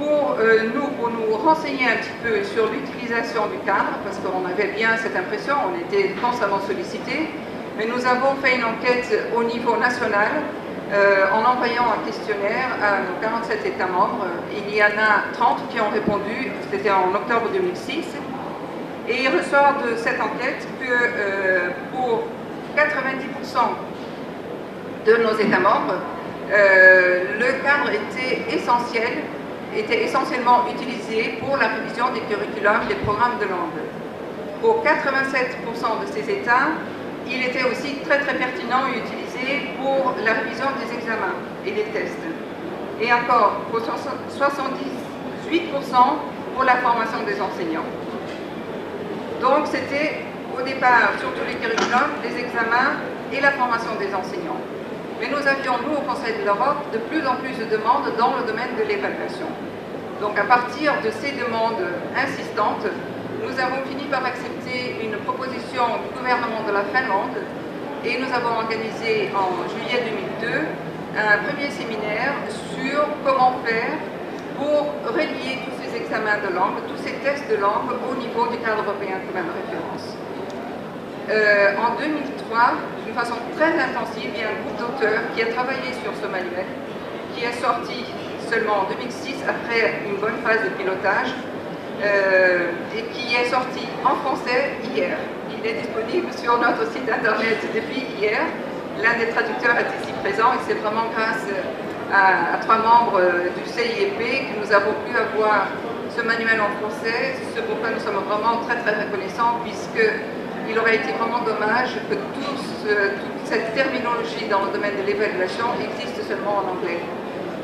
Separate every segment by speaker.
Speaker 1: pour nous renseigner un petit peu sur l'utilisation du cadre, parce qu'on avait bien cette impression, on était constamment sollicités, mais nous avons fait une enquête au niveau national en envoyant un questionnaire à nos 47 États membres. Il y en a 30 qui ont répondu, c'était en octobre 2006, et il ressort de cette enquête que pour 90% de nos États membres, le cadre était essentiellement utilisé pour la révision des curriculums des programmes de langue. Pour 87% de ces États, il était aussi très pertinent et utilisé pour la révision des examens et des tests. Et encore, pour 78% pour la formation des enseignants. Donc c'était au départ surtout les curriculums, les examens et la formation des enseignants. Mais nous avions, nous, au Conseil de l'Europe, de plus en plus de demandes dans le domaine de l'évaluation. Donc à partir de ces demandes insistantes, nous avons fini par accepter une proposition du gouvernement de la Finlande et nous avons organisé en juillet 2002 un premier séminaire sur comment faire pour relier tous ces examens de langue, tous ces tests de langue au niveau du cadre européen commun de référence. En 2003, d'une façon très intensive, il y a un groupe d'auteurs qui a travaillé sur ce manuel, qui est sorti seulement en 2006, après une bonne phase de pilotage, et qui est sorti en français hier. Il est disponible sur notre site internet depuis hier. L'un des traducteurs est ici présent et c'est vraiment grâce à 3 membres du CIEP que nous avons pu avoir ce manuel en français, ce pourquoi nous sommes vraiment très reconnaissants, puisqu'il aurait été vraiment dommage que toute cette terminologie dans le domaine de l'évaluation existe seulement en anglais.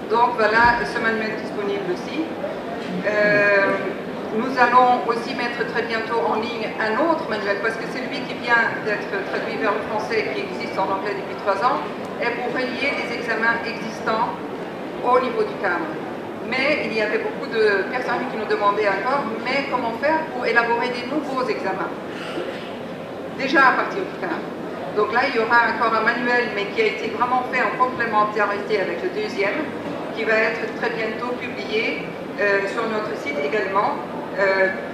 Speaker 1: Donc voilà, ce manuel est disponible aussi. Nous allons aussi mettre très bientôt en ligne un autre manuel, parce que celui qui vient d'être traduit vers le français, qui existe en anglais depuis 3 ans, est pour relier les examens existants au niveau du cadre. Mais il y avait beaucoup de personnes qui nous demandaient encore, mais comment faire pour élaborer des nouveaux examens, déjà à partir du cadre. Donc là, il y aura encore un manuel, mais qui a été vraiment fait en complémentarité avec le deuxième, qui va être très bientôt publié sur notre site également,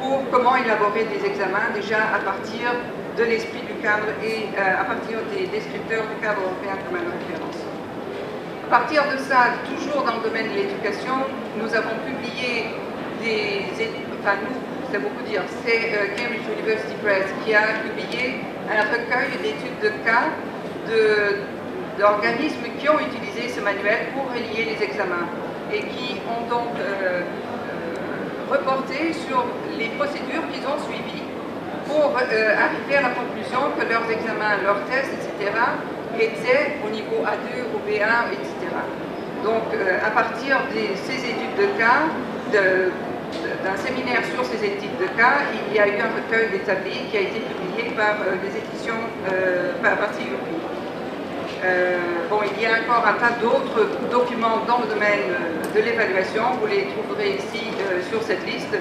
Speaker 1: pour comment élaborer des examens déjà à partir de l'esprit du cadre et à partir des descripteurs du cadre européen commun de référence. À partir de ça, toujours dans le domaine de l'éducation, nous avons publié c'est beaucoup dire, c'est Cambridge University Press qui a publié un recueil d'études de cas d'organismes qui ont utilisé ce manuel pour relier les examens et qui ont donc reporté sur les procédures qu'ils ont suivies pour arriver à la conclusion que leurs examens, leurs tests, etc., étaient au niveau A2, au B1, etc. Donc, à partir de ces études de cas, d'un séminaire sur ces études de cas, il y a eu un recueil d'établis qui a été publié par les éditions par CIUP. Bon, il y a encore un tas d'autres documents dans le domaine de l'évaluation, vous les trouverez ici sur cette liste.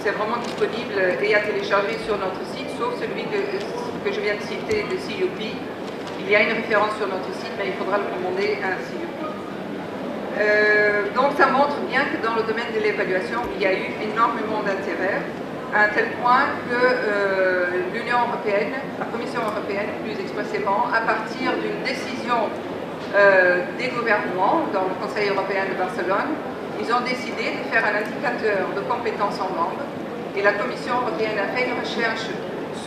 Speaker 1: C'est vraiment disponible et à télécharger sur notre site, sauf celui que je viens de citer de CIUP. Il y a une référence sur notre site, mais il faudra le commander à CIUP. Donc ça montre bien que dans le domaine de l'évaluation, il y a eu énormément d'intérêt, à un tel point que l'Union européenne, la Commission européenne plus expressément, à partir d'une décision des gouvernements dans le Conseil européen de Barcelone, ils ont décidé de faire un indicateur de compétences en langue et la Commission européenne a fait une recherche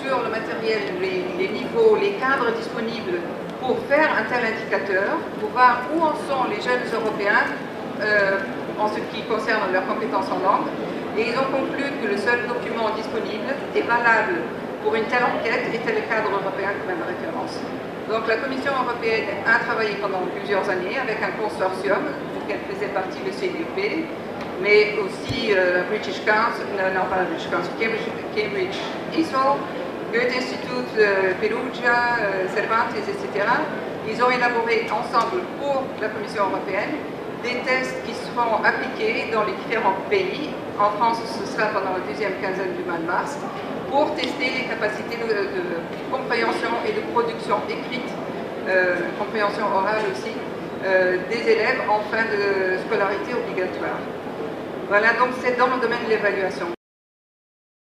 Speaker 1: sur le matériel, les niveaux, les cadres disponibles pour faire un tel indicateur, pour voir où en sont les jeunes européens en ce qui concerne leurs compétences en langue. Et ils ont conclu que le seul document disponible et valable pour une telle enquête était le cadre européen commun de référence. Donc la Commission européenne a travaillé pendant plusieurs années avec un consortium, dont faisait partie le CIUP, mais aussi British Council, non pas British Council, Cambridge ISO, Goethe Institut, Perugia, Cervantes, etc. Ils ont élaboré ensemble pour la Commission européenne des tests qui seront appliqués dans les différents pays. En France, ce sera pendant la deuxième quinzaine du mois de mars, pour tester les capacités de compréhension et de production écrite, compréhension orale aussi, des élèves en fin de scolarité obligatoire. Voilà, donc c'est dans le domaine de l'évaluation.